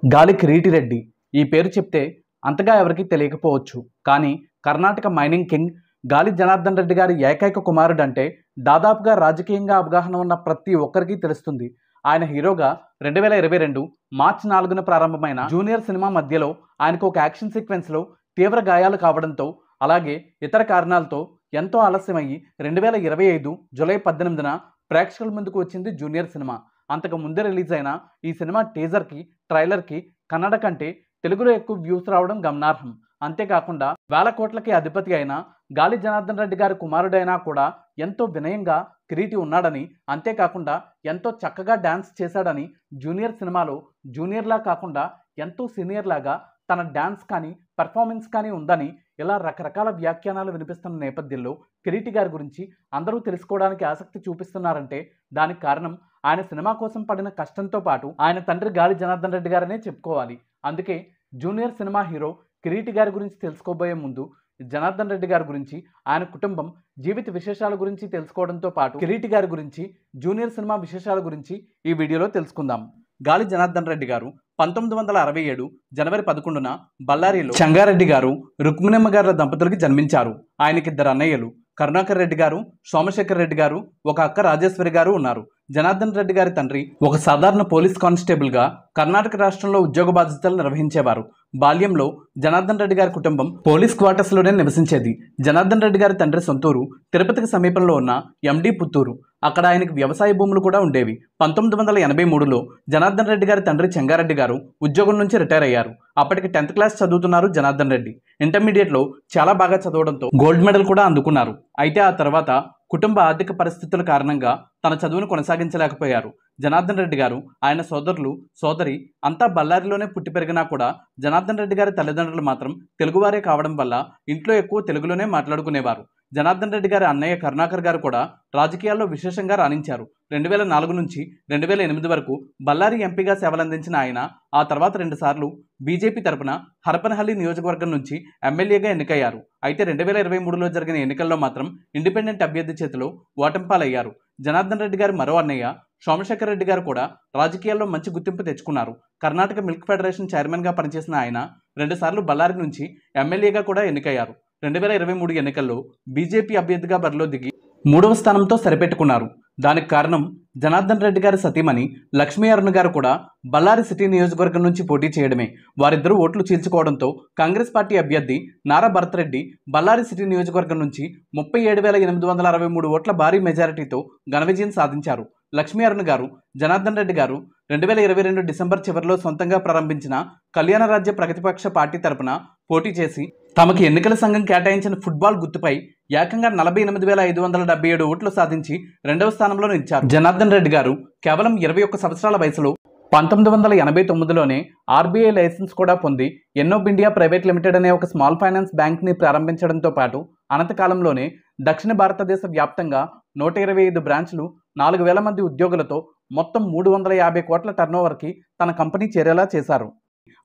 గాలి కిరీటి రెడ్డి ఈ పేరు చెప్తే అంతగా ఎవరికీ తెలియకపోవచ్చు. కానీ కర్ణాటక మైనింగ్ కింగ్ గాలి జనార్దన్ రెడ్డి గారి ఏకైక కుమారుడు అంటే దాదాపుగా రాజకీయంగా అవగాహన ఉన్న ప్రతి ఒక్కరికి తెలుస్తుంది. ఆయన హీరోగా 2022 మార్చి 4న ప్రారంభమైన జూనియర్ సినిమా మధ్యలో ఆయనకు ఒక యాక్షన్ సీక్వెన్స్లో తీవ్ర గాయాలు కావడంతో, అలాగే ఇతర కారణాలతో ఎంతో ఆలస్యమయ్యి 2025 జూలై 18న ప్రేక్షకుల ముందుకు వచ్చింది జూనియర్ సినిమా. అంతకు ముందే రిలీజ్ అయిన ఈ సినిమా టీజర్కి, ట్రైలర్కి కన్నడ కంటే తెలుగులో ఎక్కువ వ్యూస్ రావడం గమనార్హం. అంతేకాకుండా వేల కోట్లకి అధిపతి అయిన గాలి జనార్దన్ రెడ్డి గారి కుమారుడైనా కూడా ఎంతో వినయంగా కిరీటి ఉన్నాడని, అంతేకాకుండా ఎంతో చక్కగా డ్యాన్స్ చేశాడని, జూనియర్ సినిమాలో జూనియర్లా కాకుండా ఎంతో సీనియర్ లాగా తన డ్యాన్స్ కానీ పెర్ఫార్మెన్స్ కానీ ఉందని ఇలా రకరకాల వ్యాఖ్యానాలు వినిపిస్తున్న నేపథ్యంలో కిరీటి గారి గురించి అందరూ తెలుసుకోవడానికి ఆసక్తి చూపిస్తున్నారంటే దానికి కారణం ఆయన సినిమా కోసం పడిన కష్టంతో పాటు ఆయన తండ్రి గాలి జనార్దన్ రెడ్డి గారనే చెప్పుకోవాలి. అందుకే జూనియర్ సినిమా హీరో కిరీటి గారి గురించి తెలుసుకోబోయే ముందు జనార్దన్ రెడ్డి గారి గురించి, ఆయన కుటుంబం జీవిత విశేషాల గురించి తెలుసుకోవడంతో పాటు కిరీటి గారి గురించి, జూనియర్ సినిమా విశేషాల గురించి ఈ వీడియోలో తెలుసుకుందాం. గాలి జనార్దన్ రెడ్డి గారు 1967 జనవరి 11న బళ్ళారిలో చెంగారెడ్డి గారు, రుక్మిణమ్మ గారుల దంపతులకి జన్మించారు. ఆయనకి ఇద్దరు అన్నయ్యలు, కరుణాకర్ రెడ్డి గారు, సోమశేఖర్ రెడ్డి గారు, ఒక అక్క రాజేశ్వరి గారు ఉన్నారు. జనార్దన్ రెడ్డి గారి తండ్రి ఒక సాధారణ పోలీస్ కానిస్టేబుల్గా కర్ణాటక రాష్ట్రంలో ఉద్యోగ బాధ్యతలు నిర్వహించేవారు. బాల్యంలో జనార్దన్ రెడ్డి గారి కుటుంబం పోలీస్ క్వార్టర్స్లోనే నివసించేది. జనార్దన్ రెడ్డి గారి తండ్రి సొంతూరు తిరుపతికి సమీపంలో ఉన్న ఎండి పుత్తూరు. అక్కడ ఆయనకు వ్యవసాయ భూములు కూడా ఉండేవి. 1983లో జనార్దన్ రెడ్డి గారి తండ్రి చెంగారెడ్డి గారు ఉద్యోగం నుంచి రిటైర్ అయ్యారు. అప్పటికి 10th క్లాస్ చదువుతున్నారు జనార్దన్ రెడ్డి. ఇంటర్మీడియట్లో చాలా బాగా చదవడంతో గోల్డ్ మెడల్ కూడా అందుకున్నారు. అయితే ఆ తర్వాత కుటుంబ ఆర్థిక పరిస్థితుల కారణంగా తన చదువును కొనసాగించలేకపోయారు. జనార్దన్ రెడ్డి గారు, ఆయన సోదరులు, సోదరి అంతా బళ్ళారిలోనే పుట్టి పెరిగినా కూడా జనార్దన్ రెడ్డి గారి తల్లిదండ్రులు మాత్రం తెలుగువారే కావడం వల్ల ఇంట్లో ఎక్కువ తెలుగులోనే మాట్లాడుకునేవారు. జనార్దన్ రెడ్డి గారి అన్నయ్య కరుణాకర్ గారు కూడా రాజకీయాల్లో విశేషంగా రాణించారు. 2004 నుంచి 2008 వరకు బళ్ళారి ఎంపీగా సేవలందించిన ఆయన ఆ తర్వాత 2 సార్లు బీజేపీ తరపున హరపనహల్లి నియోజకవర్గం నుంచి ఎమ్మెల్యేగా ఎన్నికయ్యారు. అయితే 2023లో జరిగిన ఎన్నికల్లో మాత్రం ఇండిపెండెంట్ అభ్యర్థి చేతిలో ఓటంపాలయ్యారు. జనార్దన్ రెడ్డి గారి మరో అన్నయ్య సోమశేఖర్ రెడ్డి గారు కూడా రాజకీయాల్లో మంచి గుర్తింపు తెచ్చుకున్నారు. కర్ణాటక మిల్క్ ఫెడరేషన్ చైర్మన్గా పనిచేసిన ఆయన 2 సార్లు బళ్ళారి నుంచి ఎమ్మెల్యేగా కూడా ఎన్నికయ్యారు. 2023 ఎన్నికల్లో బీజేపీ అభ్యర్థిగా బరిలో దిగి 3వ స్థానంతో సరిపెట్టుకున్నారు. దానికి కారణం జనార్దన్ రెడ్డి గారి సతీమణి లక్ష్మీ అరుణ్ గారు కూడా బళ్ళారి సిటీ నియోజకవర్గం నుంచి పోటీ చేయడమే. వారిద్దరూ ఓట్లు చీల్చుకోవడంతో కాంగ్రెస్ పార్టీ అభ్యర్థి నారా భరత్ రెడ్డి బళ్ళారి సిటీ నియోజకవర్గం నుంచి 37,863 ఓట్ల భారీ మెజారిటీతో ఘన విజయం సాధించారు. లక్ష్మీ అరుణ్ గారు జనార్దన్ రెడ్డి గారు 2022 డిసెంబర్ చివరిలో సొంతంగా ప్రారంభించిన కళ్యాణ రాజ్య ప్రగతిపక్ష పార్టీ తరపున పోటీ చేసి తమకి ఎన్నికల సంఘం కేటాయించిన ఫుట్బాల్ గుర్తుపై ఏకంగా 48,577 ఓట్లు సాధించి 2వ స్థానంలో నిలిచారు. జనార్దన్ రెడ్డి గారు కేవలం 21 సంవత్సరాల వయసులో 1989లోనే ఆర్బీఐ లైసెన్స్ కూడా పొంది ఎన్నోబ్ ఇండియా ప్రైవేట్ లిమిటెడ్ అనే ఒక స్మాల్ ఫైనాన్స్ బ్యాంక్ని ప్రారంభించడంతో పాటు అనంతకాలంలోనే దక్షిణ భారతదేశ వ్యాప్తంగా 125 బ్రాంచ్లు, 4,000 మంది ఉద్యోగులతో మొత్తం 350 కోట్ల టర్నోవర్కి తన కంపెనీ చేరేలా చేశారు.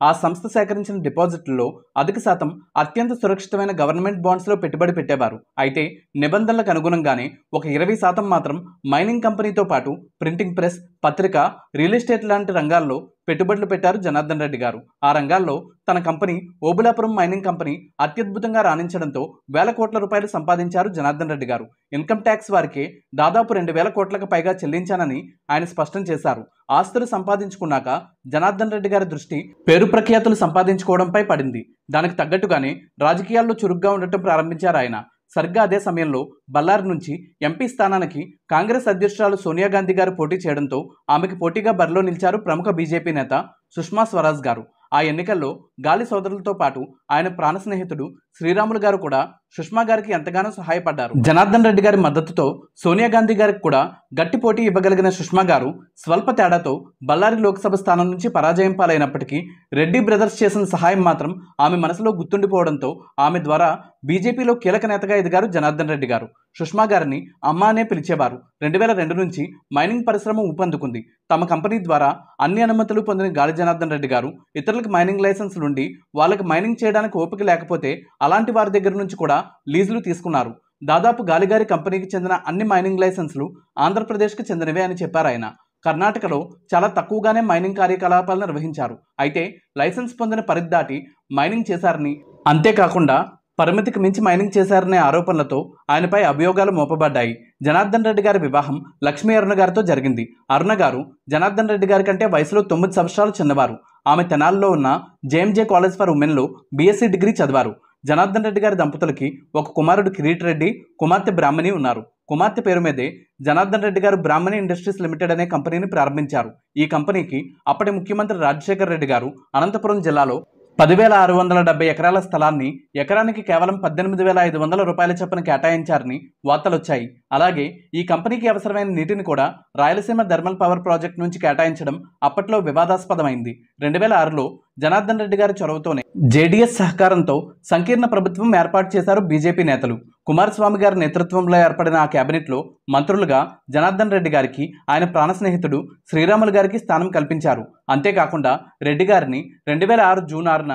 ఆ సంస్థ సేకరించిన డిపాజిట్లలో అధిక శాతం అత్యంత సురక్షితమైన గవర్నమెంట్ బాండ్స్లో పెట్టుబడి పెట్టేవారు. అయితే నిబంధనలకు అనుగుణంగానే ఒక 20% మాత్రం మైనింగ్ కంపెనీతో పాటు ప్రింటింగ్ ప్రెస్, పత్రిక, రియల్ ఎస్టేట్ లాంటి రంగాల్లో పెట్టుబడులు పెట్టారు జనార్దన్ రెడ్డి గారు. ఆ రంగాల్లో తన కంపెనీ ఓబులాపురం మైనింగ్ కంపెనీ అత్యద్భుతంగా రాణించడంతో వేల కోట్ల రూపాయలు సంపాదించారు జనార్దన్ రెడ్డి గారు. ఇన్కమ్ ట్యాక్స్ వారికి దాదాపు 2,000 కోట్లకు పైగా చెల్లించానని ఆయన స్పష్టం చేశారు. ఆస్తులు సంపాదించుకున్నాక జనార్దన్ రెడ్డి గారి దృష్టి పేరు ప్రఖ్యాతులు సంపాదించుకోవడంపై పడింది. దానికి తగ్గట్టుగానే రాజకీయాల్లో చురుగ్గా ఉండటం ప్రారంభించారు ఆయన. సరిగ్గా అదే సమయంలో బళ్ళారి నుంచి ఎంపీ స్థానానికి కాంగ్రెస్ అధ్యక్షురాలు సోనియా గాంధీ గారు పోటీ చేయడంతో ఆమెకు పోటీగా బరిలో నిలిచారు ప్రముఖ బీజేపీ నేత సుష్మా స్వరాజ్ గారు. ఆ ఎన్నికల్లో గాలి సోదరులతో పాటు ఆయన ప్రాణ స్నేహితుడు శ్రీరాములు గారు కూడా సుష్మా గారికి ఎంతగానో సహాయపడ్డారు. జనార్దన్ రెడ్డి గారి మద్దతుతో సోనియా గాంధీ గారికి కూడా గట్టి పోటీ ఇవ్వగలిగిన సుష్మా గారు స్వల్ప తేడాతో బళ్ళారి లోక్సభ స్థానం నుంచి పరాజయం పాలైనప్పటికీ రెడ్డి బ్రదర్స్ చేసిన సహాయం మాత్రం ఆమె మనసులో గుర్తుండిపోవడంతో ఆమె ద్వారా బీజేపీలో కీలక నేతగా ఎదిగారు జనార్దన్ రెడ్డి గారు. సుష్మా గారిని అమ్మ అనే పిలిచేవారు. 2002 నుంచి మైనింగ్ పరిశ్రమ ఊపందుకుంది. తమ కంపెనీ ద్వారా అన్ని అనుమతులు పొందిన గాలి జనార్దన్ రెడ్డి గారు ఇతరులకు మైనింగ్ లైసెన్సులు ఉండి వాళ్ళకి మైనింగ్ చేయడానికి ఓపిక లేకపోతే అలాంటి వారి దగ్గర నుంచి కూడా లీజులు తీసుకున్నారు. దాదాపు గాలిగారి కంపెనీకి చెందిన అన్ని మైనింగ్ లైసెన్సులు ఆంధ్రప్రదేశ్కి చెందినవే అని చెప్పారు ఆయన. కర్ణాటకలో చాలా తక్కువగానే మైనింగ్ కార్యకలాపాలు నిర్వహించారు. అయితే లైసెన్స్ పొందిన పరిధి దాటి మైనింగ్ చేశారని, అంతేకాకుండా పరిమితికి మించి మైనింగ్ చేశారనే ఆరోపణలతో ఆయనపై అభియోగాలు మోపబడ్డాయి. జనార్దన్ రెడ్డి గారి వివాహం లక్ష్మీ అరుణ గారితో జరిగింది. అరుణ గారు జనార్దన్ రెడ్డి గారి కంటే వయసులో 9 సంవత్సరాలు చిన్నవారు. ఆమె తెనాలిలో ఉన్న జేఎంజే కాలేజ్ ఫర్ ఉమెన్లో బీఎస్సీ డిగ్రీ చదివారు. జనార్దన్ రెడ్డి గారి దంపతులకి ఒక కుమారుడు కిరీట్ రెడ్డి, కుమార్తె బ్రాహ్మణి ఉన్నారు. కుమార్తె పేరు మీదే జనార్దన్ రెడ్డి గారు బ్రాహ్మణి ఇండస్ట్రీస్ లిమిటెడ్ అనే కంపెనీని ప్రారంభించారు. ఈ కంపెనీకి అప్పటి ముఖ్యమంత్రి రాజశేఖర్ రెడ్డి గారు అనంతపురం జిల్లాలో 10,670 ఎకరాల స్థలాన్ని ఎకరానికి కేవలం 18,500 రూపాయల చొప్పున కేటాయించారని వార్తలొచ్చాయి. అలాగే ఈ కంపెనీకి అవసరమైన నీటిని కూడా రాయలసీమ థర్మల్ పవర్ ప్రాజెక్టు నుంచి కేటాయించడం అప్పట్లో వివాదాస్పదమైంది. 2006లో జనార్దన్ రెడ్డి గారి చొరవతోనే జేడీఎస్ సహకారంతో సంకీర్ణ ప్రభుత్వం ఏర్పాటు చేశారు బీజేపీ నేతలు. కుమారస్వామి గారి నేతృత్వంలో ఏర్పడిన ఆ కేబినెట్లో మంత్రులుగా జనార్దన్ రెడ్డి గారికి, ఆయన ప్రాణ స్నేహితుడు శ్రీరాములు గారికి స్థానం కల్పించారు. అంతేకాకుండా రెడ్డి గారిని 2006 జూన్ 6న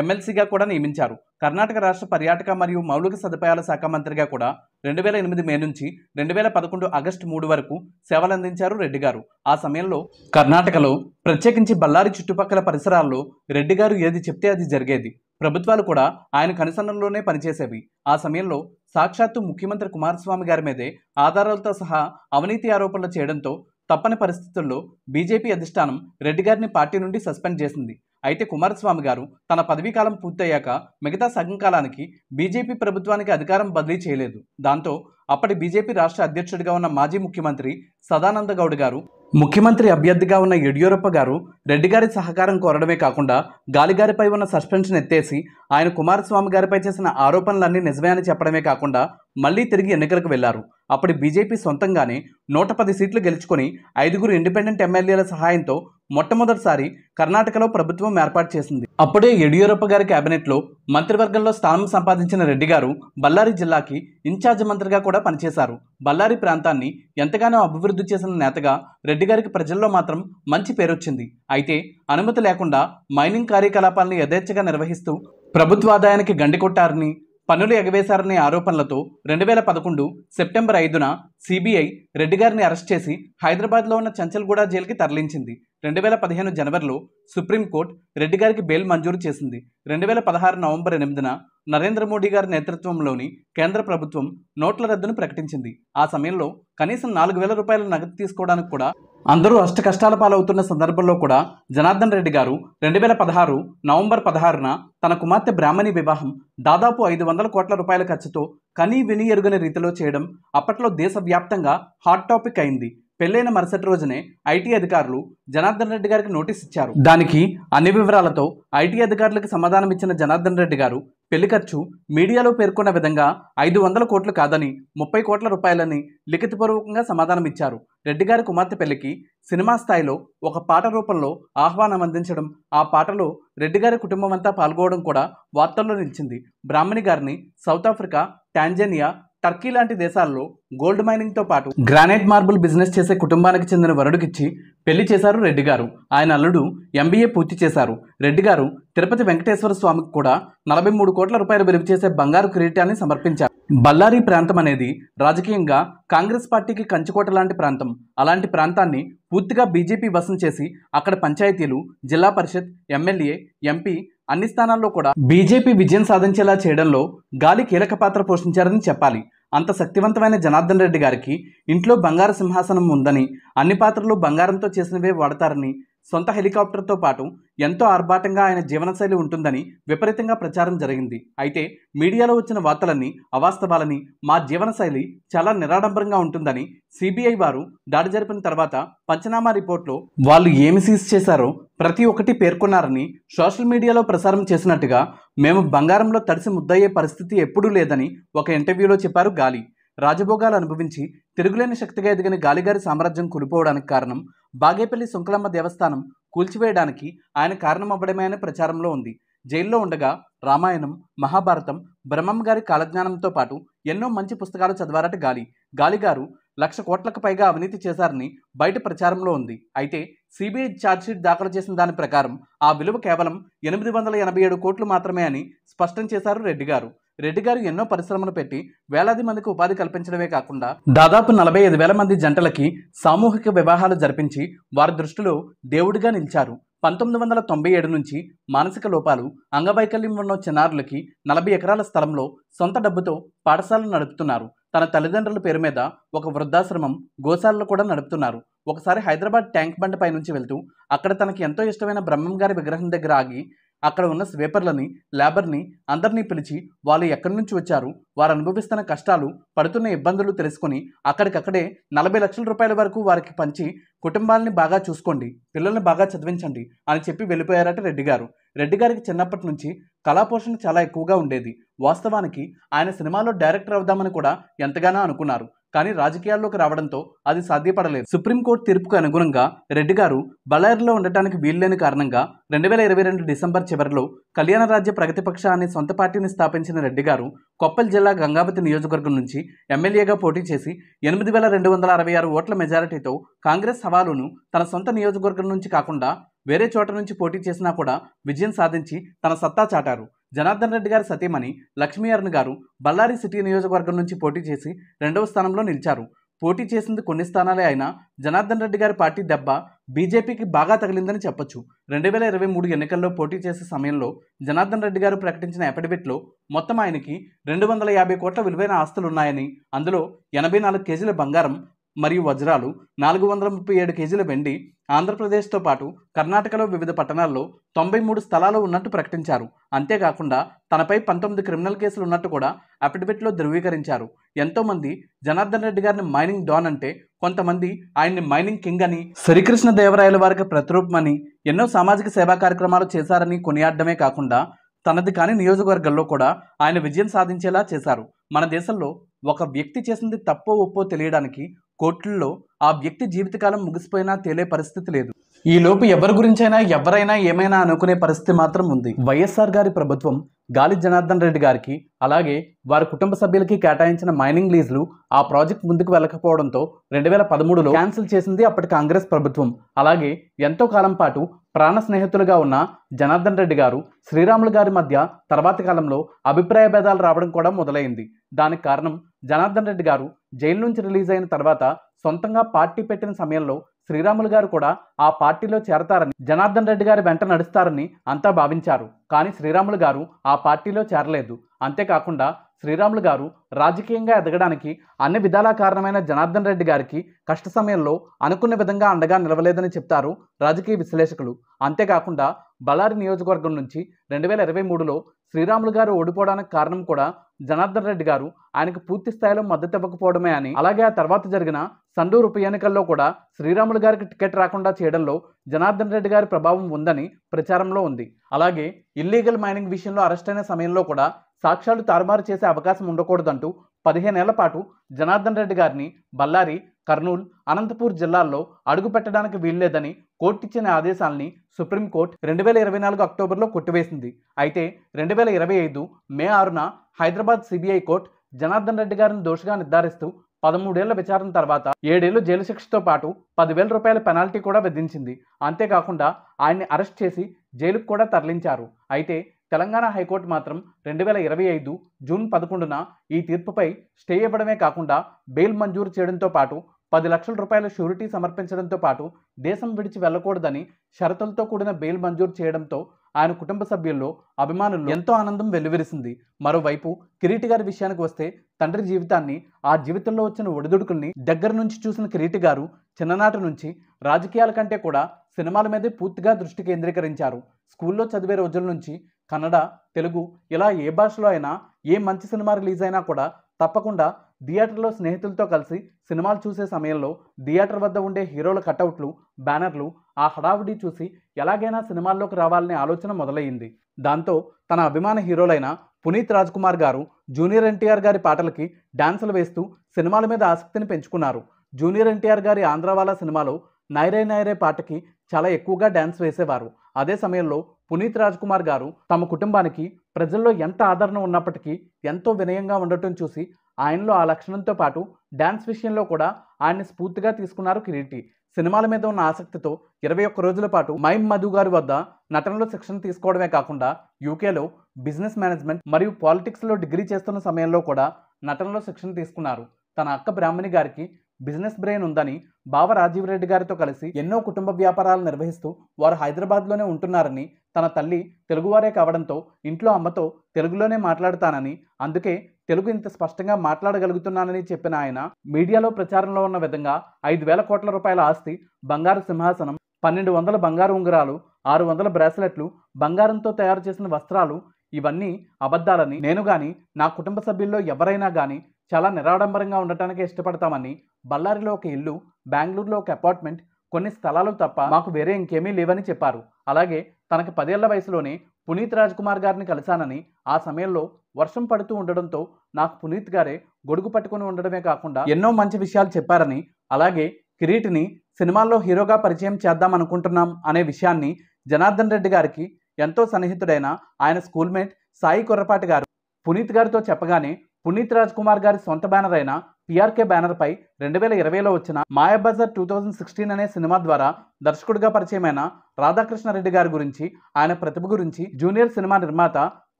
ఎమ్మెల్సీగా కూడా నియమించారు. కర్ణాటక రాష్ట్ర పర్యాటక మరియు మౌలిక సదుపాయాల శాఖ మంత్రిగా కూడా 2008 మే నుంచి 2011 ఆగస్టు 3 వరకు సేవలందించారు రెడ్డి గారు. ఆ సమయంలో కర్ణాటకలో, ప్రత్యేకించి బళ్ళారి చుట్టుపక్కల పరిసరాల్లో రెడ్డి గారు ఏది చెప్తే అది జరిగేది. ప్రభుత్వాలు కూడా ఆయన కనుసన్నల్లోనే పనిచేసేవి. ఆ సమయంలో సాక్షాత్తు ముఖ్యమంత్రి కుమారస్వామి గారి మీదే ఆధారాలతో సహా అవినీతి ఆరోపణలు చేయడంతో తప్పని పరిస్థితుల్లో బీజేపీ అధిష్టానం రెడ్డి గారిని పార్టీ నుండి సస్పెండ్ చేసింది. అయితే కుమారస్వామి గారు తన పదవీకాలం పూర్తయ్యాక మిగతా సగం కాలానికి బీజేపీ ప్రభుత్వానికి అధికారం బదిలీ చేయలేదు. దాంతో అప్పటి బీజేపీ రాష్ట్ర అధ్యక్షుడిగా ఉన్న మాజీ ముఖ్యమంత్రి సదానంద గౌడ్ గారు, ముఖ్యమంత్రి అభ్యర్థిగా ఉన్న యడియూరప్ప గారు రెడ్డి గారి సహకారం కోరడమే కాకుండా గాలిగారిపై ఉన్న సస్పెన్షన్ ఎత్తేసి ఆయన కుమారస్వామి గారిపై చేసిన ఆరోపణలన్నీ నిజమే అని చెప్పడమే కాకుండా మళ్లీ తిరిగి ఎన్నికలకు వెళ్లారు. అప్పుడు బీజేపీ సొంతంగానే 110 సీట్లు గెలుచుకొని 5 ఇండిపెండెంట్ ఎమ్మెల్యేల సహాయంతో మొట్టమొదటిసారి కర్ణాటకలో ప్రభుత్వం ఏర్పాటు చేసింది. అప్పుడే యడియూరప్ప గారి కేబినెట్లో మంత్రివర్గంలో స్థానం సంపాదించిన రెడ్డి గారు బళ్ళారి జిల్లాకి ఇన్ఛార్జ్ మంత్రిగా కూడా పనిచేశారు. బళ్ళారి ప్రాంతాన్ని ఎంతగానో అభివృద్ధి చేసిన నేతగా రెడ్డి గారికి ప్రజల్లో మాత్రం మంచి పేరొచ్చింది. అయితే అనుమతి లేకుండా మైనింగ్ కార్యకలాపాలను యథేచ్ఛగా నిర్వహిస్తూ ప్రభుత్వాదాయానికి గండి కొట్టారని, పన్నులు ఎగవేశారనే ఆరోపణలతో 2011 సెప్టెంబర్ 5న సిబిఐ రెడ్డి గారిని అరెస్ట్ చేసి హైదరాబాద్లో ఉన్న చంచల్గూడ జైలుకి తరలించింది. 2015 జనవరిలో సుప్రీంకోర్టు రెడ్డి గారికి బెయిల్ మంజూరు చేసింది. 2016 నవంబర్ 8న నరేంద్ర మోడీ గారి నేతృత్వంలోని కేంద్ర ప్రభుత్వం నోట్ల రద్దును ప్రకటించింది. ఆ సమయంలో కనీసం 4,000 రూపాయల నగదు తీసుకోవడానికి కూడా అందరూ అష్ట కష్టాల పాలవుతున్న సందర్భంలో కూడా జనార్దన్ రెడ్డి గారు 2016 నవంబర్ 16న తన కుమార్తె బ్రాహ్మణి వివాహం దాదాపు 500 కోట్ల రూపాయల ఖర్చుతో కనీ విని ఎరుగని రీతిలో చేయడం అప్పట్లో దేశవ్యాప్తంగా హాట్ టాపిక్ అయింది. పెళ్లైన మరుసటి రోజునే ఐటీ అధికారులు జనార్దన్ రెడ్డి గారికి నోటీస్ ఇచ్చారు. దానికి అన్ని వివరాలతో ఐటీ అధికారులకు సమాధానం ఇచ్చిన జనార్దన్ రెడ్డి గారు పెళ్లి ఖర్చు మీడియాలో పేర్కొన్న విధంగా 500 కోట్లు కాదని 30 కోట్ల రూపాయలని లిఖితపూర్వకంగా సమాధానం ఇచ్చారు. రెడ్డి గారి కుమార్తె పెళ్లికి సినిమా స్థాయిలో ఒక పాట రూపంలో ఆహ్వానం అందించడం, ఆ పాటలో రెడ్డి గారి కుటుంబం అంతా పాల్గొనడం కూడా వార్తల్లో నిలిచింది. బ్రాహ్మణి గారిని సౌత్ ఆఫ్రికా, టాంజానియా, టర్కీ లాంటి దేశాల్లో గోల్డ్ మైనింగ్తో పాటు గ్రానైట్ మార్బుల్ బిజినెస్ చేసే కుటుంబానికి చెందిన వరుడికిచ్చి పెళ్లి చేశారు రెడ్డి గారు. ఆయన అల్లుడు ఎంబీఏ పూర్తి చేశారు. రెడ్డి గారు తిరుపతి వెంకటేశ్వర స్వామికి కూడా 43 కోట్ల రూపాయలు విలువ చేసే బంగారు కిరీటాన్ని సమర్పించారు. బళ్ళారి ప్రాంతం అనేది రాజకీయంగా కాంగ్రెస్ పార్టీకి కంచుకోట లాంటి ప్రాంతం. అలాంటి ప్రాంతాన్ని పూర్తిగా బీజేపీ వశం చేసి అక్కడ పంచాయతీలు, జిల్లా పరిషత్, ఎమ్మెల్యే, ఎంపీ అన్ని స్థానాల్లో కూడా బీజేపీ విజయం సాధించేలా చేయడంలో గాలి కీలక పాత్ర పోషించారని చెప్పాలి. అంత శక్తివంతమైన జనార్దన్ రెడ్డి గారికి ఇంట్లో బంగారు సింహాసనం ఉందని, అన్ని పాత్రలు బంగారంతో చేసినవే వాడతారని, సొంత హెలికాప్టర్తో పాటు ఎంతో ఆర్భాటంగా ఆయన జీవనశైలి ఉంటుందని విపరీతంగా ప్రచారం జరిగింది. అయితే మీడియాలో వచ్చిన వార్తలన్నీ అవాస్తవాలని, మా జీవనశైలి చాలా నిరాడంబరంగా ఉంటుందని సిబిఐ వారు దాడి జరిపిన తర్వాత పంచనామా రిపోర్ట్లో వాళ్ళు ఏమి సీజ్ చేశారో ప్రతి ఒక్కటి పేర్కొన్నారని సోషల్ మీడియాలో ప్రసారం చేసినట్టుగా మేము బంగారంలో తడిసి ముద్దయ్యే పరిస్థితి ఎప్పుడూ లేదని ఒక ఇంటర్వ్యూలో చెప్పారు గాలి. రాజభోగాలు అనుభవించి తిరుగులేని శక్తిగా ఎదిగిన గాలిగారి సామ్రాజ్యం కూలిపోవడానికి కారణం బాగేపల్లి సుంకలమ్మ దేవస్థానం కూల్చివేయడానికి ఆయన కారణమవ్వడమే అనే ప్రచారంలో ఉంది. జైల్లో ఉండగా రామాయణం, మహాభారతం, బ్రహ్మం గారి కాలజ్ఞానంతో పాటు ఎన్నో మంచి పుస్తకాలు చదివారట గాలి. గాలిగారు 1,00,000 కోట్లకు పైగా అవినీతి చేశారని బయట ప్రచారంలో ఉంది. అయితే సిబిఐ ఛార్జ్షీట్ దాఖలు చేసిన దాని ప్రకారం ఆ విలువ కేవలం 887 కోట్లు మాత్రమే అని స్పష్టం చేశారు రెడ్డి గారు. రెడ్డి గారు ఎన్నో పరిశ్రమలు పెట్టి వేలాది మందికి ఉపాధి కల్పించడమే కాకుండా దాదాపు 45,000 మంది జంటలకి సామూహిక వివాహాలు జరిపించి వారి దృష్టిలో దేవుడిగా నిలిచారు. 1997 నుంచి మానసిక లోపాలు, అంగవైకల్యం ఉన్న చిన్నారులకి 40 ఎకరాల స్థలంలో సొంత డబ్బుతో పాఠశాలను నడుపుతున్నారు. తన తల్లిదండ్రుల పేరు మీద ఒక వృద్ధాశ్రమం, గోశాలను కూడా నడుపుతున్నారు. ఒకసారి హైదరాబాద్ ట్యాంక్ బండ్ పై నుంచి వెళ్తూ అక్కడ తనకి ఎంతో ఇష్టమైన బ్రహ్మం గారి విగ్రహం దగ్గర ఆగి అక్కడ ఉన్న స్వీపర్లని, లేబర్ని అందరినీ పిలిచి వాళ్ళు ఎక్కడి నుంచి వచ్చారు, వారు అనుభవిస్తున్న కష్టాలు, పడుతున్న ఇబ్బందులు తెలుసుకుని అక్కడికక్కడే 40 లక్షల రూపాయల వరకు వారికి పంచి కుటుంబాలని బాగా చూసుకోండి, పిల్లల్ని బాగా చదివించండి అని చెప్పి వెళ్ళిపోయారట రెడ్డి గారు. రెడ్డి గారికి చిన్నప్పటి నుంచి కళాపోషణ చాలా ఎక్కువగా ఉండేది. వాస్తవానికి ఆయన సినిమాలో డైరెక్టర్ అవుదామని కూడా ఎంతగానో అనుకున్నారు. కానీ రాజకీయాల్లోకి రావడంతో అది సాధ్యపడలేదు. సుప్రీంకోర్టు తీర్పుకు అనుగుణంగా రెడ్డి గారు బళ్ళారిలో ఉండటానికి వీల్లేని కారణంగా 2022 డిసెంబర్ చివరిలో కళ్యాణరాజ్య ప్రగతిపక్ష అనే సొంత పార్టీని స్థాపించిన రెడ్డి గారు కొప్పల్ జిల్లా గంగావతి నియోజకవర్గం నుంచి ఎమ్మెల్యేగా పోటీ చేసి 8,266 ఓట్ల మెజారిటీతో కాంగ్రెస్ హవాలును తన సొంత నియోజకవర్గం నుంచి కాకుండా వేరే చోట నుంచి పోటీ చేసినా కూడా విజయం సాధించి తన సత్తా చాటారు. జనార్దన్ రెడ్డి గారి సతీమణి లక్ష్మీ అరుణ్ గారు బళ్ళారి సిటీ నియోజకవర్గం నుంచి పోటీ చేసి 2వ స్థానంలో నిలిచారు. పోటీ చేసింది కొన్ని స్థానాలే అయినా జనార్దన్ రెడ్డి గారి పార్టీ దెబ్బ బీజేపీకి బాగా తగిలిందని చెప్పొచ్చు. 2023 ఎన్నికల్లో పోటీ చేసే సమయంలో జనార్దన్ రెడ్డి గారు ప్రకటించిన అఫిడవిట్లో మొత్తం ఆయనకి 250 కోట్ల విలువైన ఆస్తులున్నాయని, అందులో 84 కేజీల బంగారం మరియు వజ్రాలు, 437 కేజీల వెండి, ఆంధ్రప్రదేశ్తో పాటు కర్ణాటకలో వివిధ పట్టణాల్లో 93 స్థలాలు ఉన్నట్టు ప్రకటించారు. అంతేకాకుండా తనపై 19 క్రిమినల్ కేసులు ఉన్నట్టు కూడా అఫిడవిట్లో ధృవీకరించారు. ఎంతోమంది జనార్దన్ రెడ్డి గారిని మైనింగ్ డాన్ అంటే, కొంతమంది ఆయన్ని మైనింగ్ కింగ్ అని, శ్రీకృష్ణదేవరాయల వారికి ప్రతిరూపమని, ఎన్నో సామాజిక సేవా కార్యక్రమాలు చేశారని కొనియాడమే కాకుండా తనది కాని నియోజకవర్గంలో కూడా ఆయన విజయం సాధించేలా చేశారు. మన దేశంలో ఒక వ్యక్తి చేసింది తప్పో ఒప్పో తెలియడానికి కోర్టుల్లో ఆ వ్యక్తి జీవితకాలం ముగిసిపోయినా తేలే పరిస్థితి లేదు. ఈ లోపు ఎవరి గురించైనా ఎవరైనా ఏమైనా అనుకునే పరిస్థితి మాత్రం ఉంది. వైఎస్ఆర్ గారి ప్రభుత్వం గాలి జనార్దన్ రెడ్డి గారికి అలాగే వారి కుటుంబ సభ్యులకి కేటాయించిన మైనింగ్ లీజులు ఆ ప్రాజెక్ట్ ముందుకు వెళ్ళకపోవడంతో 2013లో క్యాన్సిల్ చేసింది అప్పటి కాంగ్రెస్ ప్రభుత్వం. అలాగే ఎంతో కాలం పాటు ప్రాణ స్నేహితులుగా ఉన్న జనార్దన్ రెడ్డి గారు శ్రీరాములు గారి మధ్య తర్వాతి కాలంలో అభిప్రాయ భేదాలు రావడం కూడా మొదలైంది. దానికి కారణం జనార్దన్ రెడ్డి గారు జైలు నుంచి రిలీజ్ అయిన తర్వాత సొంతంగా పార్టీ పెట్టిన సమయంలో శ్రీరాములు గారు కూడా ఆ పార్టీలో చేరతారని, జనార్దన్ రెడ్డి గారి వెంట నడుస్తారని అంతా భావించారు. కానీ శ్రీరాములు గారు ఆ పార్టీలో చేరలేదు. అంతేకాకుండా శ్రీరాములు గారు రాజకీయంగా ఎదగడానికి అన్ని విధాలా కారణమైన జనార్దన్ రెడ్డి గారికి కష్ట సమయంలో అనుకున్న విధంగా అండగా నిలవలేదని చెప్తారు రాజకీయ విశ్లేషకులు. అంతేకాకుండా బళ్ళారి నియోజకవర్గం నుంచి 2023లో శ్రీరాములు గారు ఓడిపోవడానికి కారణం కూడా జనార్దన్ రెడ్డి గారు ఆయనకు పూర్తి స్థాయిలో మద్దతు ఇవ్వకపోవడమే అని, అలాగే ఆ తర్వాత జరిగిన సండూరు ఉప ఎన్నికల్లో కూడా శ్రీరాములు గారికి టికెట్ రాకుండా చేయడంలో జనార్దన్ రెడ్డి గారి ప్రభావం ఉందని ప్రచారంలో ఉంది. అలాగే ఇల్లీగల్ మైనింగ్ విషయంలో అరెస్ట్ అయిన సమయంలో కూడా సాక్ష్యాలు తారుమారు చేసే అవకాశం ఉండకూడదంటూ 15 ఏళ్ల పాటు జనార్దన్ రెడ్డి గారిని బళ్ళారి, కర్నూలు, అనంతపూర్ జిల్లాల్లో అడుగు పెట్టడానికి వీల్లేదని కోర్టు ఇచ్చిన ఆదేశాలని సుప్రీంకోర్టు 2024 అక్టోబర్లో కొట్టివేసింది. అయితే 2025 మే 6న హైదరాబాద్ సిబిఐ కోర్టు జనార్దన్ రెడ్డి గారిని దోషిగా నిర్ధారిస్తూ 13 ఏళ్ల విచారణ తర్వాత 7 ఏళ్లు జైలు శిక్షతో పాటు 10,000 రూపాయల పెనాల్టీ కూడా విధించింది. అంతేకాకుండా ఆయన్ని అరెస్ట్ చేసి జైలుకు కూడా తరలించారు. అయితే తెలంగాణ హైకోర్టు మాత్రం 2025 జూన్ 11న ఈ తీర్పుపై స్టే ఇవ్వడమే కాకుండా బెయిల్ మంజూరు చేయడంతో పాటు 10 లక్షల రూపాయల షూరిటీ సమర్పించడంతో పాటు దేశం విడిచి వెళ్ళకూడదని షరతులతో కూడిన బెయిల్ మంజూరు చేయడంతో ఆయన కుటుంబ సభ్యుల్లో, అభిమానుల్లో ఎంతో ఆనందం వెల్లువిరిసింది. మరోవైపు కిరీటి గారి విషయానికి వస్తే తండ్రి జీవితాన్ని, ఆ జీవితంలో వచ్చిన ఒడిదుడుకుల్ని దగ్గర నుంచి చూసిన కిరీటి గారు చిన్ననాటి నుంచి రాజకీయాల కంటే కూడా సినిమాల మీదే పూర్తిగా దృష్టి కేంద్రీకరించారు. స్కూల్లో చదివే రోజుల నుంచి కన్నడ, తెలుగు ఇలా ఏ భాషలో అయినా ఏ మంచి సినిమా రిలీజ్ అయినా కూడా తప్పకుండా థియేటర్లో స్నేహితులతో కలిసి సినిమాలు చూసే సమయంలో థియేటర్ వద్ద ఉండే హీరోల కటౌట్లు, బ్యానర్లు, ఆ హడావుడి చూసి ఎలాగైనా సినిమాల్లోకి రావాలనే ఆలోచన మొదలయ్యింది. దాంతో తన అభిమాన హీరోలైన పునీత్ రాజ్ కుమార్ గారు జూనియర్ ఎన్టీఆర్ గారి పాటలకి డాన్సులు వేస్తూ సినిమాల మీద ఆసక్తిని పెంచుకున్నారు. జూనియర్ ఎన్టీఆర్ గారి ఆంధ్రావాలా సినిమాలో నైరే నైరే పాటకి చాలా ఎక్కువగా డాన్స్ వేసేవారు. అదే సమయంలో పునీత్ రాజ్ కుమార్ గారు తమ కుటుంబానికి ప్రజల్లో ఎంత ఆదరణ ఉన్నప్పటికీ ఎంతో వినయంగా ఉండటం చూసి ఆయనలో ఆ లక్షణంతో పాటు డాన్స్ విషయంలో కూడా ఆయన్ని స్ఫూర్తిగా తీసుకున్నారు కిరీటి. సినిమాల మీద ఉన్న ఆసక్తితో 21 రోజుల పాటు మైమ్ మధు గారి వద్ద నటనలో శిక్షణ తీసుకోవడమే కాకుండా యూకేలో బిజినెస్ మేనేజ్మెంట్ మరియు పాలిటిక్స్లో డిగ్రీ చేస్తున్న సమయంలో కూడా నటనలో శిక్షణ తీసుకున్నారు. తన అక్క బ్రాహ్మణి గారికి బిజినెస్ బ్రెయిన్ ఉందని బావ రాజీవ్ రెడ్డి గారితో కలిసి ఎన్నో కుటుంబ వ్యాపారాలు నిర్వహిస్తూ వారు హైదరాబాద్లోనే ఉంటున్నారని, తన తల్లి తెలుగువారే కావడంతో ఇంట్లో అమ్మతో తెలుగులోనే మాట్లాడతానని, అందుకే తెలుగు ఇంత స్పష్టంగా మాట్లాడగలుగుతున్నానని చెప్పిన ఆయన మీడియాలో ప్రచారంలో ఉన్న విధంగా 5,000 కోట్ల రూపాయల ఆస్తి, బంగారు సింహాసనం, 1,200 బంగారు ఉంగరాలు, 600 బ్రాస్లెట్లు, బంగారంతో తయారు చేసిన వస్త్రాలు ఇవన్నీ అబద్ధాలని, నేను కానీ నా కుటుంబ సభ్యుల్లో ఎవరైనా కానీ చాలా నిరాడంబరంగా ఉండటానికే ఇష్టపడతామని, బళ్ళారిలో ఒక ఇల్లు, బెంగళూరులో ఒక అపార్ట్మెంట్, కొన్ని స్థలాలు తప్ప మాకు వేరే ఇంకేమీ లేవని చెప్పారు. అలాగే తనకి 10 ఏళ్ల వయసులోనే పునీత్ రాజ్ కుమార్ గారిని కలిశానని, ఆ సమయంలో వర్షం పడుతూ ఉండడంతో నాకు పునీత్ గారే గొడుగు పట్టుకుని ఉండడమే కాకుండా ఎన్నో మంచి విషయాలు చెప్పారని, అలాగే కిరీటిని సినిమాల్లో హీరోగా పరిచయం చేద్దాం అనుకుంటున్నాం అనే విషయాన్ని జనార్దన్ రెడ్డి గారికి ఎంతో సన్నిహితుడైన ఆయన స్కూల్మేట్ సాయి కొర్రపాటి గారు పునీత్ గారితో చెప్పగానే, పునీత్ రాజ్ కుమార్ గారి సొంత బ్యానర్ అయిన పిఆర్కే బ్యానర్పై 2020లో వచ్చిన మాయాబజార్ 2016 అనే సినిమా ద్వారా దర్శకుడిగా పరిచయమైన రాధాకృష్ణారెడ్డి గారి గురించి, ఆయన ప్రతిభ గురించి జూనియర్ సినిమా నిర్మాత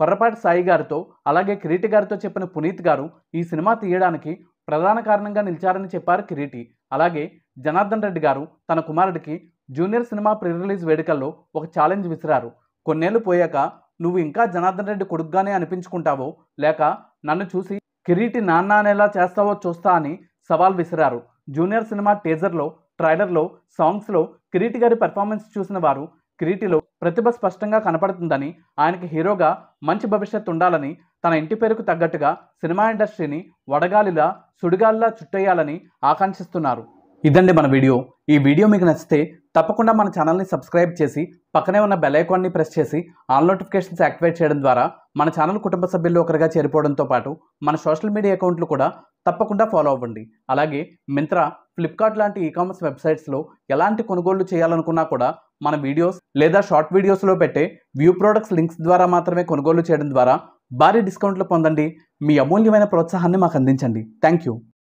కొర్రపాటి సాయి గారితో, అలాగే కిరీటి గారితో చెప్పిన పునీత్ గారు ఈ సినిమా తీయడానికి ప్రధాన కారణంగా నిలిచారని చెప్పారు కిరీటి. అలాగే జనార్దన్ రెడ్డి గారు తన కుమారుడికి జూనియర్ సినిమా ప్రీ రిలీజ్ వేడుకల్లో ఒక ఛాలెంజ్ విసిరారు. కొన్నేళ్లు పోయాక నువ్వు ఇంకా జనార్దన్ రెడ్డి కొడుకుగానే అనిపించుకుంటావో, లేక నన్ను చూసి కిరీటి నాన్న అనేలా చేస్తావో చూస్తా అని సవాల్ విసిరారు. జూనియర్ సినిమా టీజర్లో, ట్రైలర్లో, సాంగ్స్లో కిరీటి గారి పెర్ఫార్మెన్స్ చూసిన వారు కిరీటిలో ప్రతిభ స్పష్టంగా కనపడుతుందని, ఆయనకి హీరోగా మంచి భవిష్యత్తు ఉండాలని, తన ఇంటి పేరుకు తగ్గట్టుగా సినిమా ఇండస్ట్రీని వడగాలిలా సుడిగాలిలా చుట్టేయాలని ఆకాంక్షిస్తున్నారు. ఇదండి మన వీడియో. ఈ వీడియో మీకు నచ్చితే తప్పకుండా మన ఛానల్ని సబ్స్క్రైబ్ చేసి పక్కనే ఉన్న బెల్ ఐకాన్ని ప్రెస్ చేసి ఆల్ నోటిఫికేషన్స్ యాక్టివేట్ చేయడం ద్వారా మన ఛానల్ కుటుంబ సభ్యుల్లో ఒకరిగా చేరిపోవడంతో పాటు మన సోషల్ మీడియా అకౌంట్లు కూడా తప్పకుండా ఫాలో అవ్వండి. అలాగే మింత్రా, ఫ్లిప్కార్ట్ లాంటి ఈకామర్స్ వెబ్సైట్స్లో ఎలాంటి కొనుగోళ్లు చేయాలనుకున్నా కూడా మన వీడియోస్ లేదా షార్ట్ వీడియోస్లో పెట్టే వ్యూ ప్రోడక్ట్స్ లింక్స్ ద్వారా మాత్రమే కొనుగోలు చేయడం ద్వారా భారీ డిస్కౌంట్లు పొందండి. మీ అమూల్యమైన ప్రోత్సాహాన్ని మాకు అందించండి. Thank you.